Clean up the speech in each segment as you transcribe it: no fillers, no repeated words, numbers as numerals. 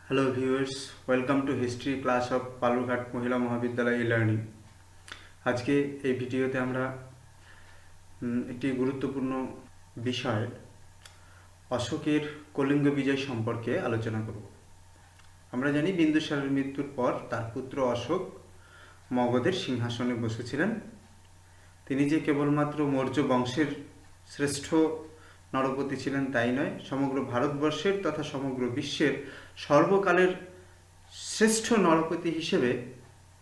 Hello viewers, welcome to history class of Balurghat মহিলা মহাবিদ্যালয় learning. আজকে এই ভিডিওতে আমরা একটি গুরুত্বপূর্ণ বিষয় অশোকের কলিঙ্গ বিজয় সম্পর্কে আলোচনা করব। আমরা জানি বিন্দুসারের মৃত্যুর পর তার পুত্র অশোক মগধের সিংহাসনে বসেছিলেন। তিনি যে কেবলমাত্র মৌর্য বংশের শ্রেষ্ঠ নরপতি ছিলেন তাই নয়, সমগ্র ভারতবর্ষের তথা সমগ্র বিশ্বের সর্বকালের শ্রেষ্ঠ নরপতি হিসেবে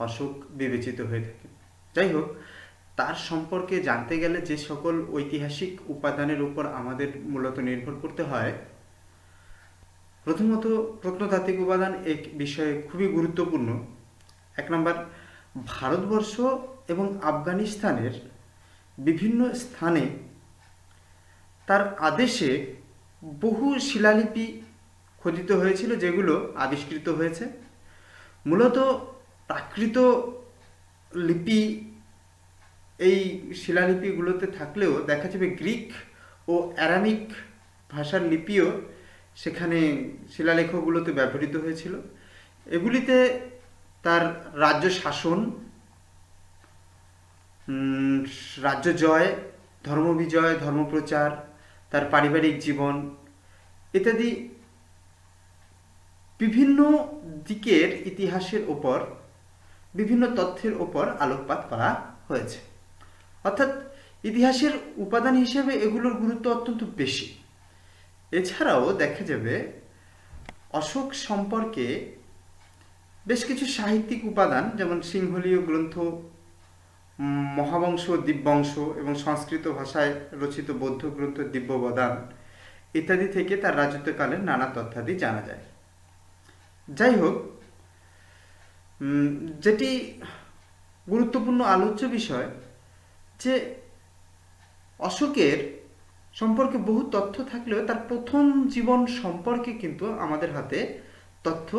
অশোক বিবেচিত হয়ে থাকেন। যাই হোক, তার সম্পর্কে জানতে গেলে যে সকল ঐতিহাসিক উপাদানের উপর আমাদের মূলত নির্ভর করতে হয়, প্রথমত প্রত্নতাত্ত্বিক উপাদান এক বিষয়ে খুবই গুরুত্বপূর্ণ। এক নম্বর, ভারতবর্ষ এবং আফগানিস্তানের বিভিন্ন স্থানে তার আদেশে বহু শিলালিপি খোদিত হয়েছিল, যেগুলো আবিষ্কৃত হয়েছে। মূলত প্রাকৃত লিপি এই শিলালিপিগুলোতে থাকলেও দেখা যাবে গ্রিক ও অ্যারামিক ভাষার লিপিও সেখানে শিলালেখগুলোতে ব্যবহৃত হয়েছিল। এগুলিতে তার রাজ্য শাসন, রাজ্য জয়, ধর্মবিজয়, ধর্মপ্রচার, তার পারিবারিক জীবন ইত্যাদি বিভিন্ন দিকের ইতিহাসের ওপর বিভিন্ন তথ্যের ওপর আলোকপাত করা হয়েছে। অর্থাৎ ইতিহাসের উপাদান হিসেবে এগুলোর গুরুত্ব অত্যন্ত বেশি। এছাড়াও দেখা যাবে অশোক সম্পর্কে বেশ কিছু সাহিত্যিক উপাদান, যেমন সিংহলীয় গ্রন্থ, মহাবংশ, দিব্যবংশ এবং সংস্কৃত ভাষায় রচিত বৌদ্ধ গ্রন্থ দিব্যবদান ইত্যাদি থেকে তার রাজত্বকালের নানা তথ্যাদি জানা যায়। যাই হোক, যেটি গুরুত্বপূর্ণ আলোচ্য বিষয় যে অশোকের সম্পর্কে বহু তথ্য থাকলেও তার প্রথম জীবন সম্পর্কে কিন্তু আমাদের হাতে তথ্য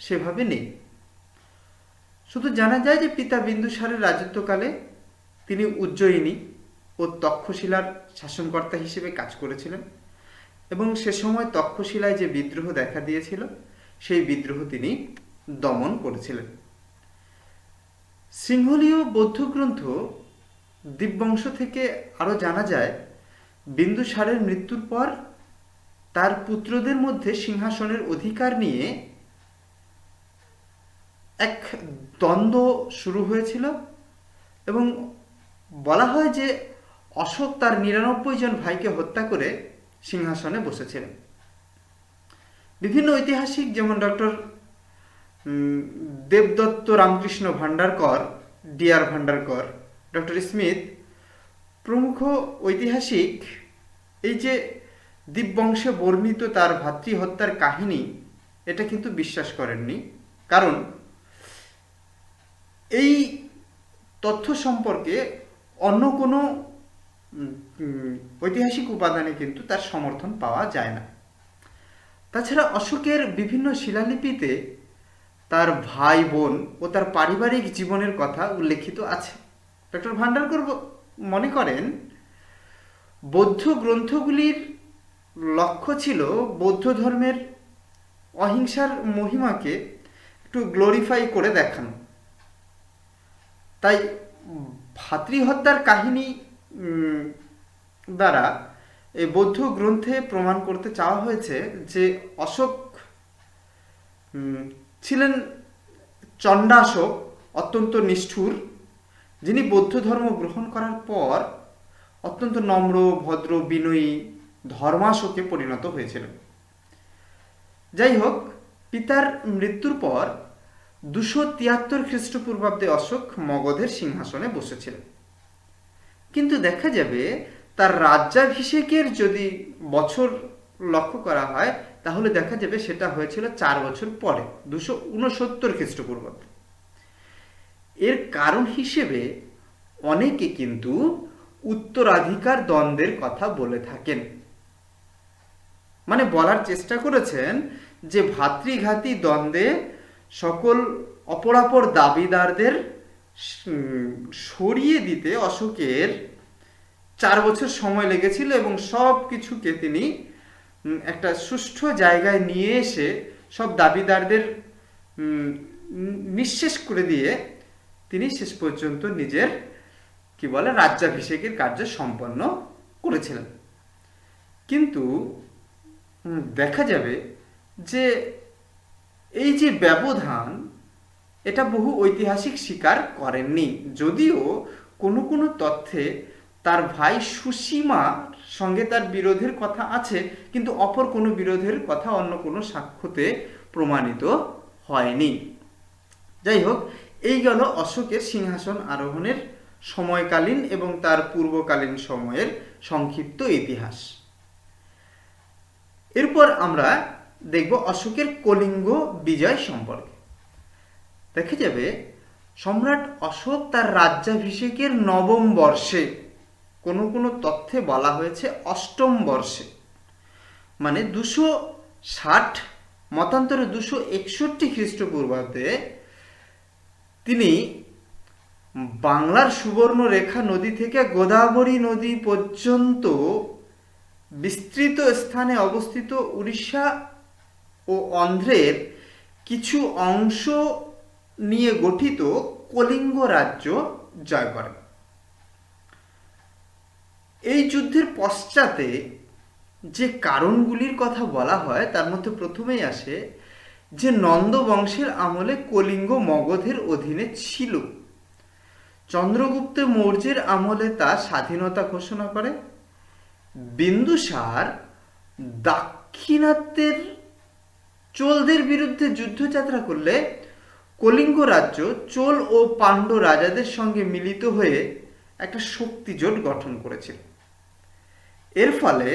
সেভাবে নেই। শুধু জানা যায় যে পিতা বিন্দুসারের রাজত্বকালে তিনি উজ্জয়িনী ও তক্ষশিলার শাসনকর্তা হিসেবে কাজ করেছিলেন এবং সে সময় তক্ষশিলায় যে বিদ্রোহ দেখা দিয়েছিল সেই বিদ্রোহ তিনি দমন করেছিলেন। সিংহলীয় বৌদ্ধ গ্রন্থ দিব্যবংশ থেকে আরও জানা যায় বিন্দুসারের মৃত্যুর পর তার পুত্রদের মধ্যে সিংহাসনের অধিকার নিয়ে এক দ্বন্দ্ব শুরু হয়েছিল এবং বলা হয় যে অশোক তার ৯৯ জন ভাইকে হত্যা করে সিংহাসনে বসেছিলেন। বিভিন্ন ঐতিহাসিক যেমন ডক্টর দেবদত্ত Ramakrishna Bhandarkar, D R Bhandarkar, doctor Smith প্রমুখ ঐতিহাসিক এই যে দিব্যবংশে বর্ণিত তার ভাতৃহত্যার কাহিনী এটা কিন্তু বিশ্বাস করেননি, কারণ এই তথ্য সম্পর্কে অন্য কোনো ঐতিহাসিক উপাদানে কিন্তু তার সমর্থন পাওয়া যায় না। তাছাড়া অশোকের বিভিন্ন শিলালিপিতে তার ভাই বোন ও তার পারিবারিক জীবনের কথা উল্লেখিত আছে। ডক্টর ভান্ডারকর মনে করেন বৌদ্ধ গ্রন্থগুলির লক্ষ্য ছিল বৌদ্ধ ধর্মের অহিংসার মহিমাকে একটু গ্লোরিফাই করে দেখানো। তাই ভাতৃহত্যার কাহিনী দ্বারা এই বৌদ্ধ গ্রন্থে প্রমাণ করতে চাওয়া হয়েছে যে অশোক ছিলেন চণ্ডাশোক, অত্যন্ত নিষ্ঠুর, যিনি বৌদ্ধ ধর্ম গ্রহণ করার পর অত্যন্ত নম্র, ভদ্র, বিনয়ী ধর্মাশোকে পরিণত হয়েছিলেন। যাই হোক, পিতার মৃত্যুর পর ২৭৩ খ্রিস্টপূর্বাব্দে অশোক মগধের সিংহাসনে বসেছিলেন। কিন্তু দেখা যাবে তার রাজ্যাভিষেকের যদি বছর লক্ষ্য করা হয় তাহলে দেখা যাবে সেটা হয়েছিল ৪ বছর পরে, ২৬৯ খ্রিস্টপূর্বাব্দে। এর কারণ হিসেবে অনেকে কিন্তু উত্তরাধিকার দ্বন্দ্বের কথা বলে থাকেন, মানে বলার চেষ্টা করেছেন যে ভাতৃঘাতী দ্বন্দ্বে সকল অপরাপর দাবিদারদের সরিয়ে দিতে অশোকের ৪ বছর সময় লেগেছিল এবং সব কিছুকে তিনি একটা সুষ্ঠু জায়গায় নিয়ে এসে সব দাবিদারদের নিঃশেষ করে দিয়ে তিনি শেষ পর্যন্ত নিজের রাজ্যাভিষেকের কার্য সম্পন্ন করেছিলেন। কিন্তু দেখা যাবে যে এই যে ব্যবধান, এটা বহু ঐতিহাসিক স্বীকার করেননি, যদিও কোনো কোনো তথ্যে তার ভাই সুসীমার সঙ্গে তার বিরোধের কথা আছে, কিন্তু অপর কোনো বিরোধের কথা অন্য কোনো সাক্ষ্যতে প্রমাণিত হয়নি। যাই হোক, এই গেল অশোকের সিংহাসন আরোহণের সময়কালীন এবং তার পূর্বকালীন সময়ের সংক্ষিপ্ত ইতিহাস। এরপর আমরা দেখব অশোকের কলিঙ্গ বিজয় সম্পর্কে। দেখা যাবে সম্রাট অশোক তার রাজ্যাভিষেকের নবম বর্ষে, কোনো কোনো তথ্যে বলা হয়েছে অষ্টম বর্ষে, মানে 260 মতান্তরে 261 খ্রিস্টপূর্বাব্দে তিনি বাংলার সুবর্ণরেখা নদী থেকে গোদাবরী নদী পর্যন্ত বিস্তৃত স্থানে অবস্থিত উড়িষ্যা ও অন্ধ্রের কিছু অংশ নিয়ে গঠিত কলিঙ্গ রাজ্য জয় করেন। এই যুদ্ধের পশ্চাতে যে কারণগুলির কথা বলা হয় তার মধ্যে প্রথমেই আসে যে নন্দ বংশের আমলে কলিঙ্গ মগধের অধীনে ছিল। চন্দ্রগুপ্ত মৌর্যের আমলে তা স্বাধীনতা ঘোষণা করে। বিন্দুসার দাক্ষিণাত্যের চোলদের বিরুদ্ধে যুদ্ধযাত্রা করলে কলিঙ্গ রাজ্য চোল ও পাণ্ড্য রাজাদের সঙ্গে মিলিত হয়ে একটা শক্তিজোট গঠন করেছিল। এর ফলে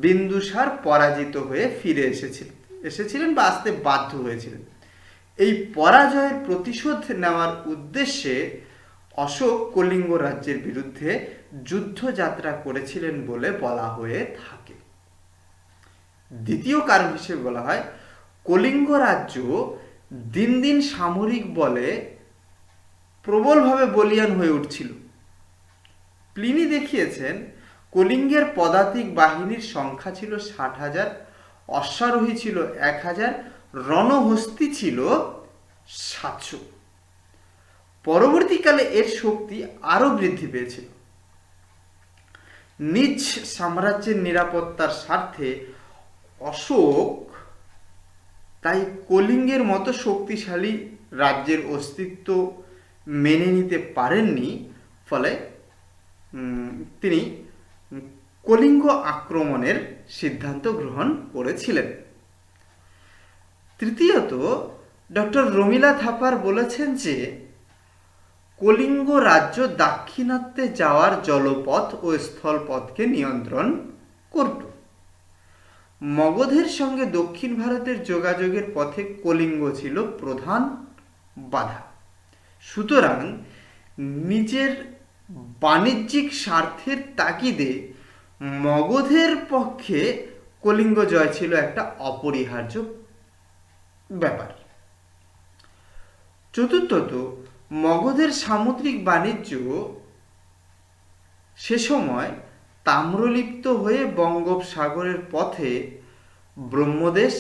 বিন্দুসার পরাজিত হয়ে ফিরে এসেছিলেন বা আসতে বাধ্য হয়েছিলেন। এই পরাজয়ের প্রতিশোধ নেওয়ার উদ্দেশ্যে অশোক কলিঙ্গ রাজ্যের বিরুদ্ধে যুদ্ধযাত্রা করেছিলেন বলে বলা হয়ে থাকে। দ্বিতীয় কারণ হিসেবে বলা হয় কলিঙ্গ রাজ্য দিন দিন সামরিক বলে প্রবলভাবে বলীয়ান হয়ে উঠছিল। প্লিনি দেখিয়েছেন কলিঙ্গের পদাতিক বাহিনীর সংখ্যা ছিল 60,000, অশ্বারোহী ছিল 1,000, রণহস্তি ছিল 700। পরবর্তীকালে এর শক্তি আরো বৃদ্ধি পেয়েছিল। নিজ সাম্রাজ্যের নিরাপত্তার স্বার্থে অশোক তাই কলিঙ্গের মতো শক্তিশালী রাজ্যের অস্তিত্ব মেনে নিতে পারেননি। ফলে তিনি কলিঙ্গ আক্রমণের সিদ্ধান্ত গ্রহণ করেছিলেন। তৃতীয়ত, ডক্টর রমিলা থাপার বলেছেন যে কলিঙ্গ রাজ্য দাক্ষিণাত্যে যাওয়ার জলপথ ও স্থলপথকে নিয়ন্ত্রণ করত। মগধের সঙ্গে দক্ষিণ ভারতের যোগাযোগের পথে কলিঙ্গ ছিল প্রধান বাধা। সুতরাং নিজের বাণিজ্যিক স্বার্থের তাগিদে মগধের পক্ষে কলিঙ্গ জয় ছিল একটা অপরিহার্য ব্যাপার। চতুর্থত, মগধের সামুদ্রিক বাণিজ্য সে সময় তাম্রলিপ্ত হয়ে বঙ্গোপসাগরের পথে ব্রহ্মদেশ,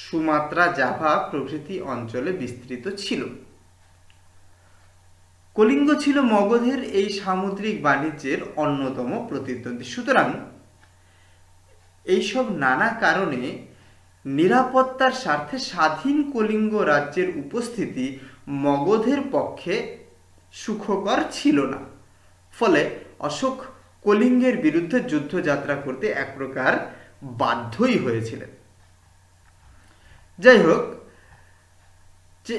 সুমাত্রা, জাভা প্রভৃতি অঞ্চলে বিস্তৃত ছিল। কলিঙ্গ ছিল মগধের এই সামুদ্রিক বাণিজ্যের অন্যতম প্রতিদ্বন্দ্বী। সুতরাং এইসব নানা কারণে নিরাপত্তার স্বার্থে স্বাধীন কলিঙ্গ রাজ্যের উপস্থিতি মগধের পক্ষে সুখকর ছিল না। ফলে অশোক কলিঙ্গের বিরুদ্ধে যুদ্ধযাত্রা করতে এক প্রকার বাধ্যই হয়েছিলেন। যাই হোক, যে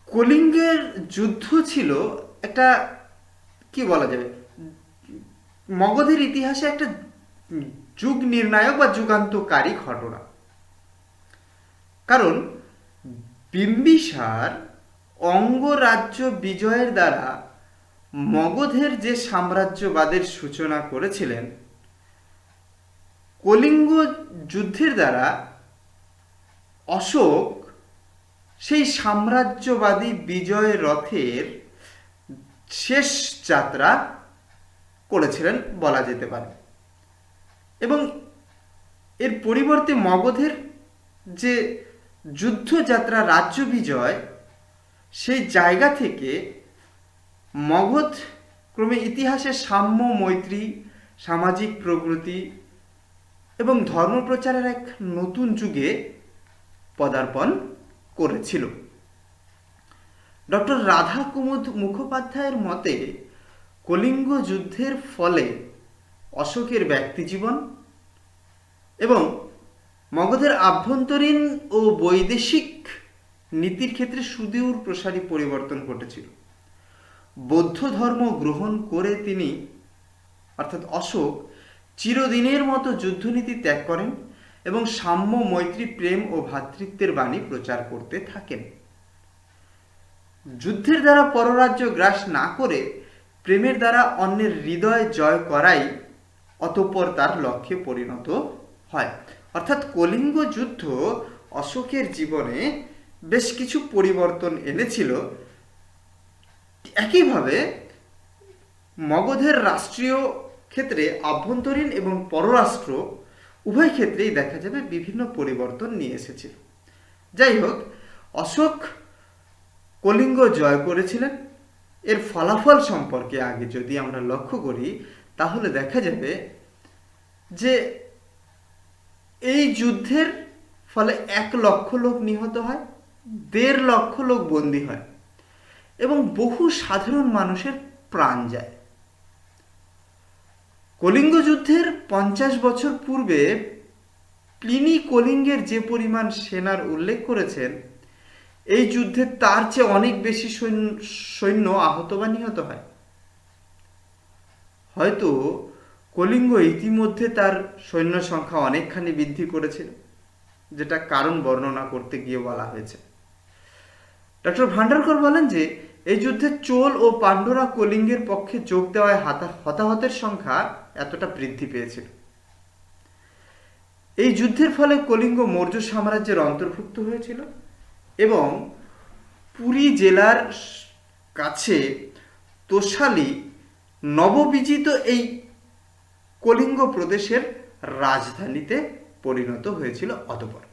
কলিঙ্গের যুদ্ধ ছিল একটা মগধের ইতিহাসে একটা যুগ নির্ণায়ক বা যুগান্তকারী ঘটনা। কারণ বিম্বিসার অঙ্গরাজ্য বিজয়ের দ্বারা মগধের যে সাম্রাজ্যবাদের সূচনা করেছিলেন, কলিঙ্গ যুদ্ধের দ্বারা অশোক সেই সাম্রাজ্যবাদী বিজয় রথের শেষ যাত্রা করেছিলেন বলা যেতে পারে। এবং এর পরিবর্তে মগধের যে যুদ্ধযাত্রা, রাজ্য বিজয়, সেই জায়গা থেকে মগধ ক্রমে ইতিহাসে সাম্য, মৈত্রী, সামাজিক প্রগতি এবং ধর্মপ্রচারের এক নতুন যুগে পদার্পণ করেছিল। ডক্টর রাধা কুমুদ মুখোপাধ্যায়ের মতে কলিঙ্গ যুদ্ধের ফলে অশোকের ব্যক্তিজীবন এবং মগধের আভ্যন্তরীণ ও বৈদেশিক নীতির ক্ষেত্রে সুদূর প্রসারী পরিবর্তন ঘটেছিল। বৌদ্ধ ধর্ম গ্রহণ করে তিনি অর্থাৎ অশোক চিরদিনের মতো যুদ্ধনীতি ত্যাগ করেন এবং সাম্য, মৈত্রী, প্রেম ও ভ্রাতৃত্বের বাণী প্রচার করতে থাকেন। যুদ্ধের দ্বারা পররাজ্য গ্রাস না করে প্রেমের দ্বারা অন্যের হৃদয় জয় করাই অতঃপর তার লক্ষ্যে পরিণত হয়। অর্থাৎ কলিঙ্গ যুদ্ধ অশোকের জীবনে বেশ কিছু পরিবর্তন এনেছিল। একইভাবে মগধের রাষ্ট্রীয় ক্ষেত্রে আভ্যন্তরীণ এবং পররাষ্ট্র উভয় ক্ষেত্রেই দেখা যাবে বিভিন্ন পরিবর্তন নিয়ে এসেছিল। যাই হোক, অশোক কলিঙ্গ জয় করেছিলেন। এর ফলাফল সম্পর্কে আগে যদি আমরা লক্ষ্য করি তাহলে দেখা যাবে যে এই যুদ্ধের ফলে 1 লক্ষ লোক নিহত হয়, 1.5 লক্ষ লোক বন্দী হয় এবং বহু সাধারণ মানুষের প্রাণ যায়। কলিঙ্গ যুদ্ধের 50 বছর পূর্বে প্লিনি কলিঙ্গের যে পরিমাণ সেনার উল্লেখ করেছেন, এই যুদ্ধে তার চেয়ে অনেক বেশি সৈন্য আহত বা নিহত হয়। হয়তো কলিঙ্গ ইতিমধ্যে তার সৈন্য সংখ্যা অনেকখানি বৃদ্ধি করেছিল, যেটা কারণ বর্ণনা করতে গিয়ে বলা হয়েছে। ডক্টর ভান্ডারকর বলেন যে এই যুদ্ধে চোল ও পাণ্ড্যরা কলিঙ্গের পক্ষে যোগ দেওয়ায় হতাহতের সংখ্যা এতটা বৃদ্ধি পেয়েছিল। এই যুদ্ধের ফলে কলিঙ্গ মৌর্য সাম্রাজ্যের অন্তর্ভুক্ত হয়েছিল এবং পুরী জেলার কাছে তোষালি নববিজিত এই কলিঙ্গ প্রদেশের রাজধানীতে পরিণত হয়েছিল অতঃপর।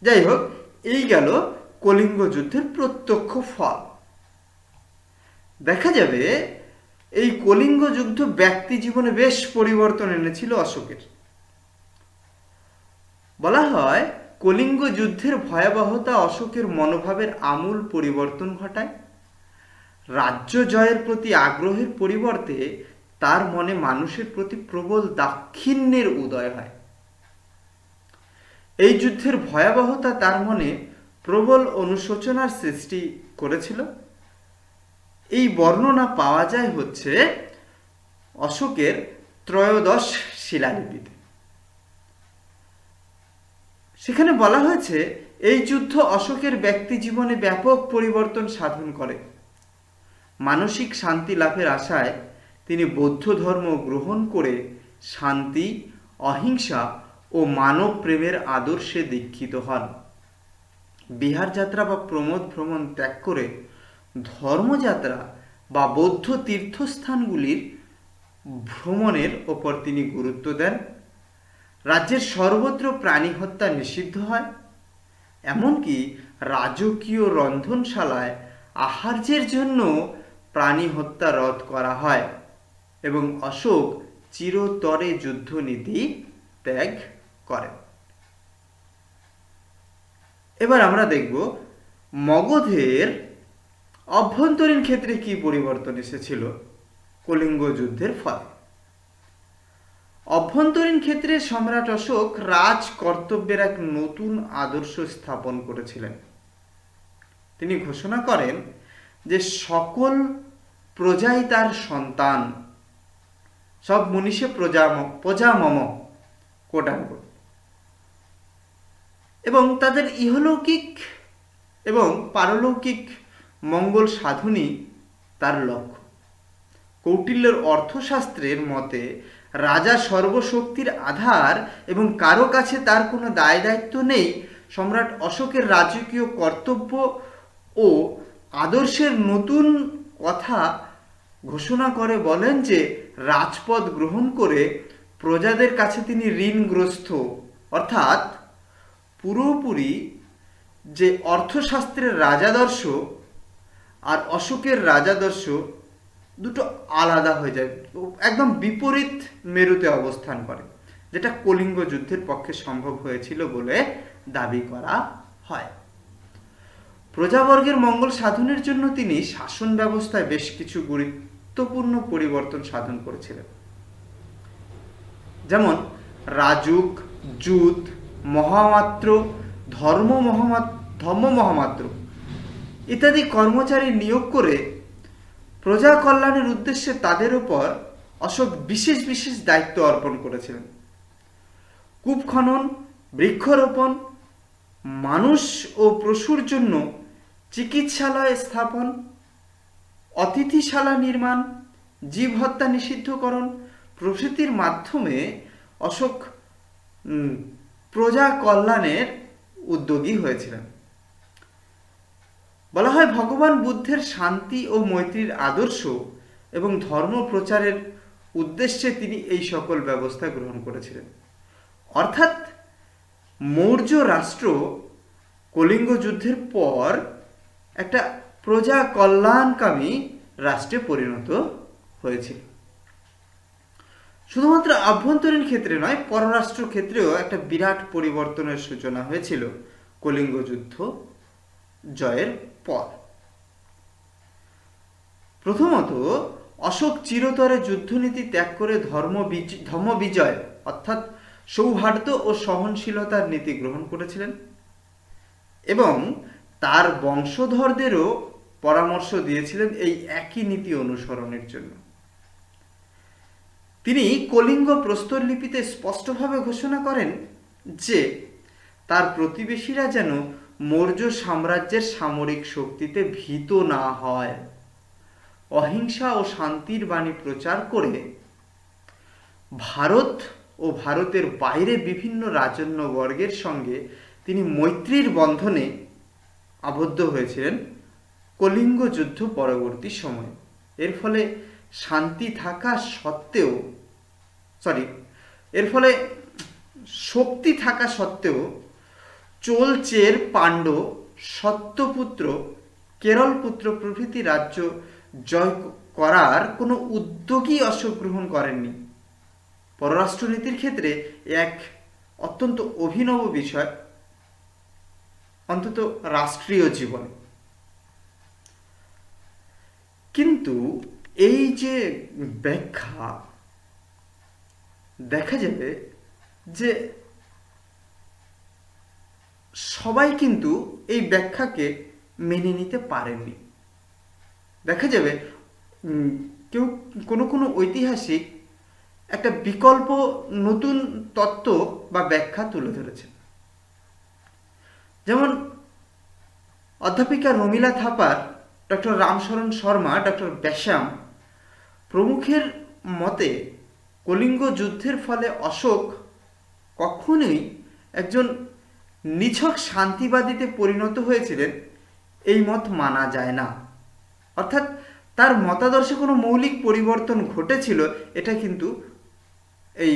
যাই হোক, এই গেল কলিঙ্গ যুদ্ধের প্রত্যক্ষ ফল। দেখা যাবে এই কলিঙ্গ যুদ্ধ ব্যক্তি জীবনে বেশ পরিবর্তন এনেছিল অশোকের। বলা হয় কলিঙ্গ যুদ্ধের ভয়াবহতা অশোকের মনোভাবের আমূল পরিবর্তন ঘটায়। রাজ্য জয়ের প্রতি আগ্রহের পরিবর্তে তার মনে মানুষের প্রতি প্রবল দাক্ষিণ্যের উদয় হয়। এই যুদ্ধের ভয়াবহতা তার মনে প্রবল অনুশোচনার সৃষ্টি করেছিল। এই বর্ণনা পাওয়া যায় হচ্ছে অশোকের ত্রয়োদশ শিলালিপিতে। সেখানে বলা হয়েছে এই যুদ্ধ অশোকের ব্যক্তি জীবনে ব্যাপক পরিবর্তন সাধন করে। মানসিক শান্তি লাভের আশায় তিনি বৌদ্ধ ধর্ম গ্রহণ করে শান্তি, অহিংসা ও মানব প্রেমের আদর্শে দীক্ষিত হন। বিহার যাত্রা বা প্রমোদ ভ্রমণ ত্যাগ করে ধর্মযাত্রা বা বৌদ্ধ তীর্থস্থানগুলির ভ্রমণের ওপর তিনি গুরুত্ব দেন। রাজ্যের সর্বত্র প্রাণী হত্যা নিষিদ্ধ হয়, এমনকি রাজকীয় রন্ধনশালায় আহার্যের জন্য প্রাণী হত্যা রোধ করা হয় এবং অশোক চিরতরে যুদ্ধনীতি ত্যাগ করেন। এবার আমরা দেখব মগধের অভ্যন্তরীণ ক্ষেত্রে কি পরিবর্তন এসেছিল কলিঙ্গ যুদ্ধের ফলে। অভ্যন্তরীণ ক্ষেত্রে সম্রাট অশোক রাজ কর্তব্যের এক নতুন আদর্শ স্থাপন করেছিলেন। তিনি ঘোষণা করেন যে সকল প্রজাই তার সন্তান, সব মনীষে প্রজা মম কোটানকোট, এবং তাদের ইহলৌকিক এবং পারলৌকিক মঙ্গল সাধনই তার লক্ষ্য। কৌটিল্যের অর্থশাস্ত্রের মতে রাজা সর্বশক্তির আধার এবং কারো কাছে তার কোনো দায় দায়িত্ব নেই। সম্রাট অশোকের রাজকীয় কর্তব্য ও আদর্শের নতুন কথা ঘোষণা করে বলেন যে রাজপদ গ্রহণ করে প্রজাদের কাছে তিনি ঋণগ্রস্ত, অর্থাৎ পুরোপুরি যে অর্থশাস্ত্রের রাজাদর্শ আর অশোকের রাজাদর্শ দুটো আলাদা হয়ে যায়, একদম বিপরীত মেরুতে অবস্থান করে, যেটা কলিঙ্গ যুদ্ধের পক্ষে সম্ভব হয়েছিল বলে দাবি করা হয়। প্রজাবর্গের মঙ্গল সাধনের জন্য তিনি শাসন ব্যবস্থায় বেশ কিছু গুরুত্বপূর্ণ পরিবর্তন সাধন করেছিলেন। যেমন রাজুক, জুত, মহামাত্র, ধর্ম মহামাত্র ইত্যাদি কর্মচারী নিয়োগ করে প্রজা কল্যাণের উদ্দেশ্যে তাদের উপর অশোক বিশেষ বিশেষ দায়িত্ব অর্পণ করেছিলেন। কূপ খনন, বৃক্ষরোপণ, মানুষ ও পশুর জন্য চিকিৎসালয় স্থাপন, অতিথিশালা নির্মাণ, জীব হত্যা নিষিদ্ধকরণ প্রভৃতির মাধ্যমে অশোক প্রজা কল্যাণের উদ্যোগী হয়েছিলেন। বলা হয় ভগবান বুদ্ধের শান্তি ও মৈত্রীর আদর্শ এবং ধর্ম প্রচারের উদ্দেশ্যে তিনি এই সকল ব্যবস্থা গ্রহণ করেছিলেন। অর্থাৎ মৌর্য রাষ্ট্র কলিঙ্গ যুদ্ধের পর একটা প্রজা কল্যাণকামী রাষ্ট্রে পরিণত হয়েছিল। শুধুমাত্র আভ্যন্তরীণ ক্ষেত্রে নয়, পররাষ্ট্র ক্ষেত্রেও একটা বিরাট পরিবর্তনের সূচনা হয়েছিল কলিঙ্গ যুদ্ধ জয়ের পর। প্রথমত, অশোক চিরতরে যুদ্ধনীতি ত্যাগ করে ধর্ম বিজয় অর্থাৎ সৌহার্দ্য ও সহনশীলতার নীতি গ্রহণ করেছিলেন এবং তার বংশধরদেরও পরামর্শ দিয়েছিলেন এই একই নীতি অনুসরণের জন্য। তিনি কলিঙ্গ প্রস্তরলিপিতে স্পষ্টভাবে ঘোষণা করেন যে তার প্রতিবেশীরা যেন মৌর্য সাম্রাজ্যের সামরিক শক্তিতে ভীত না হয়, অহিংসা ও শান্তির বাণী প্রচার করে ভারত ও ভারতের বাইরে বিভিন্ন রাজন্যবর্গের সঙ্গে তিনি মৈত্রীর বন্ধনে আবদ্ধ হয়েছিলেন কলিঙ্গ যুদ্ধ পরবর্তী সময়ে। এর ফলে শক্তি থাকা সত্ত্বেও চোল, চের, পাণ্ড, সত্যপুত্র, কেরলপুত্র প্রভৃতি রাজ্য জয় করার কোনো উদ্যোগই অশোক গ্রহণ করেননি। পররাষ্ট্রনীতির ক্ষেত্রে এক অত্যন্ত অভিনব বিষয়, অন্তত রাষ্ট্রীয় জীবনে। কিন্তু এই যে ব্যাখ্যা, দেখা যাবে যে সবাই কিন্তু এই ব্যাখ্যাকে মেনে নিতে পারেননি। দেখা যাবে কেউ কোনো ঐতিহাসিক একটা বিকল্প নতুন তত্ত্ব বা ব্যাখ্যা তুলে ধরেছেন। যেমন অধ্যাপিকা Romila Thapar, doctor Ramsharan Sharma, doctor Basham প্রমুখের মতে কলিঙ্গ যুদ্ধের ফলে অশোক কখনোই একজন নিছক শান্তিবাদীতে পরিণত হয়েছিলেন এই মত মানা যায় না। অর্থাৎ তার মতাদর্শে কোনো মৌলিক পরিবর্তন ঘটেছিল, এটা কিন্তু এই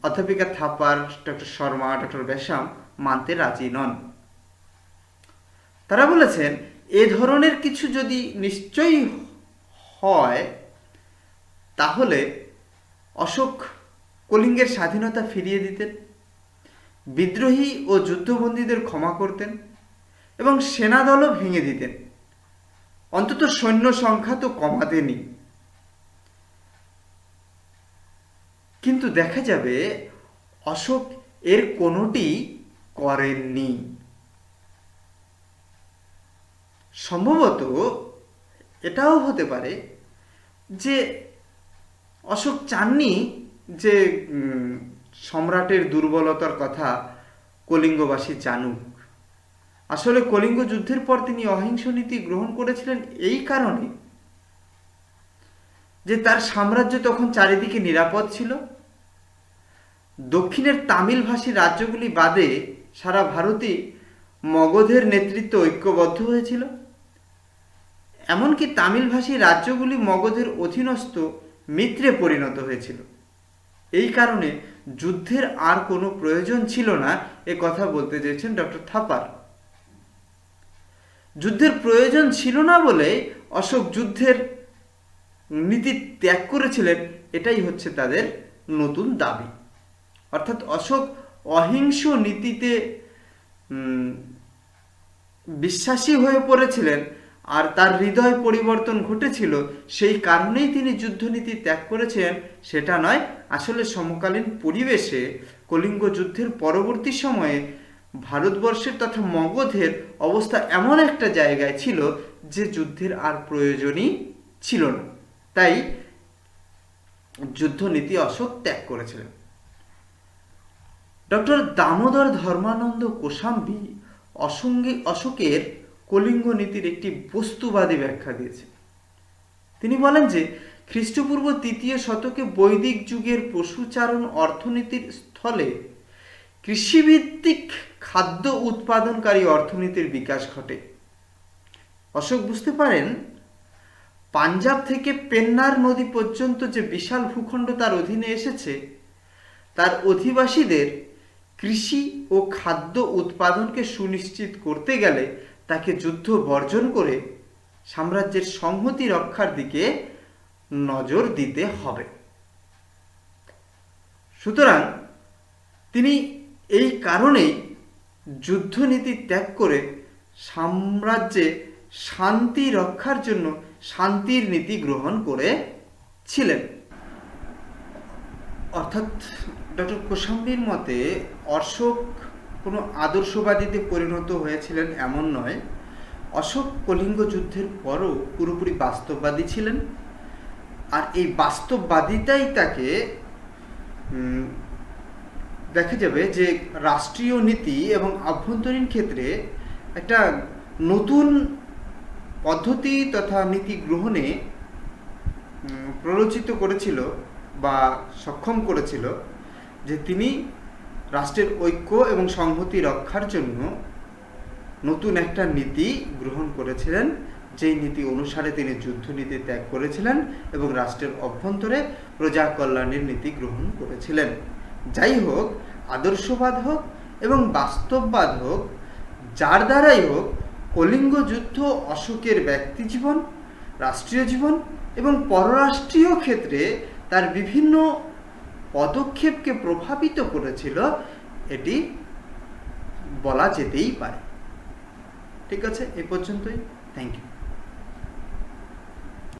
অধ্যাপিকা Thapar, doctor Sharma, doctor Basham মানতে রাজি নন। তারা বলেছেন এ ধরনের কিছু যদি নিশ্চয়ই হয় তাহলে অশোক কলিঙ্গের স্বাধীনতা ফিরিয়ে দিতেন, বিদ্রোহী ও যুদ্ধবন্দীদের ক্ষমা করতেন এবং সেনাদলও ভেঙে দিতেন, অন্তত সৈন্য সংখ্যা তো কমাতেনি। কিন্তু দেখা যাবে অশোক এর কোনোটি করেননি। সম্ভবত এটাও হতে পারে যে অশোক চাননি যে সম্রাটের দুর্বলতার কথা কলিঙ্গবাসী জানুক। আসলে কলিঙ্গ যুদ্ধের পর তিনি অহিংস নীতি গ্রহণ করেছিলেন এই কারণে যে তার সাম্রাজ্য তখন চারিদিকে নিরাপদ ছিল। দক্ষিণের তামিল ভাষী রাজ্যগুলি বাদে সারা ভারতই মগধের নেতৃত্বে ঐক্যবদ্ধ হয়েছিল। এমনকি তামিল ভাষী রাজ্যগুলি মগধের অধীনস্থ মিত্রে পরিণত হয়েছিল। এই কারণে যুদ্ধের আর কোনো প্রয়োজন ছিল না, এ কথা বলতে চেয়েছেন ডক্টর থাপার। যুদ্ধের প্রয়োজন ছিল না বলে অশোক যুদ্ধের নীতি ত্যাগ করেছিলেন, এটাই হচ্ছে তাদের নতুন দাবি। অর্থাৎ অশোক অহিংস নীতিতে বিশ্বাসী হয়ে পড়েছিলেন, আর তার হৃদয় পরিবর্তন ঘটেছিল, সেই কারণেই তিনি যুদ্ধনীতি ত্যাগ করেছেন সেটা নয়। আসলে সমকালীন পরিবেশে কলিঙ্গ যুদ্ধের পরবর্তী সময়ে ভারতবর্ষের তথা মগধের অবস্থা এমন একটা জায়গায় ছিল যে যুদ্ধের আর প্রয়োজনই ছিল না, তাই যুদ্ধনীতি অশোক ত্যাগ করেছিলেন। ডক্টর দামোদর ধর্মানন্দ কোশাম্বী অশোকের কলিঙ্গ নীতির একটি বস্তুবাদী ব্যাখ্যা দিয়েছেন। তিনি বলেন যে খ্রিস্টপূর্ব ৩য় শতকে বৈদিক যুগের পশুচারণ অর্থনীতির স্থলে কৃষিভিত্তিক খাদ্য উৎপাদনকারী অর্থনীতির বিকাশ ঘটে। অশোক বুঝতে পারেন পাঞ্জাব থেকে পেন্নার নদী পর্যন্ত যে বিশাল ভূখণ্ড তার অধীনে এসেছে, তার অধিবাসীদের কৃষি ও খাদ্য উৎপাদনকে সুনিশ্চিত করতে গেলে তাকে যুদ্ধ বর্জন করে সাম্রাজ্যের সংহতি রক্ষার দিকে নজর দিতে হবে। সুতরাং তিনি এই কারণেই যুদ্ধনীতি ত্যাগ করে সাম্রাজ্যে শান্তি রক্ষার জন্য শান্তির নীতি গ্রহণ করেছিলেন। অর্থাৎ ডক্টর কোশাম্বীর মতে অশোক কোনো আদর্শবাদীতে পরিণত হয়েছিলেন এমন নয়। অশোক কলিঙ্গ যুদ্ধের পরও পুরোপুরি বাস্তববাদী ছিলেন, আর এই বাস্তববাদিতাই তাকে দেখা যাবে যে রাষ্ট্রীয় নীতি এবং আভ্যন্তরীণ ক্ষেত্রে একটা নতুন পদ্ধতি তথা নীতি গ্রহণে প্ররোচিত করেছিল বা সক্ষম করেছিল, যে তিনি রাষ্ট্রের ঐক্য এবং সংহতি রক্ষার জন্য নতুন একটা নীতি গ্রহণ করেছিলেন, যেই নীতি অনুসারে তিনি যুদ্ধনীতি ত্যাগ করেছিলেন এবং রাষ্ট্রের অভ্যন্তরে প্রজা কল্যাণের নীতি গ্রহণ করেছিলেন। যাই হোক, আদর্শবাদ হোক এবং বাস্তববাদ হোক, যার দ্বারাই হোক, কলিঙ্গ যুদ্ধ অশোকের ব্যক্তি জীবন, রাষ্ট্রীয় জীবন এবং পররাষ্ট্রীয় ক্ষেত্রে তার বিভিন্ন পদক্ষেপকে প্রভাবিত করেছিল, এটি বলা যেতেই পারে। ঠিক আছে, এ পর্যন্তই। Thank you.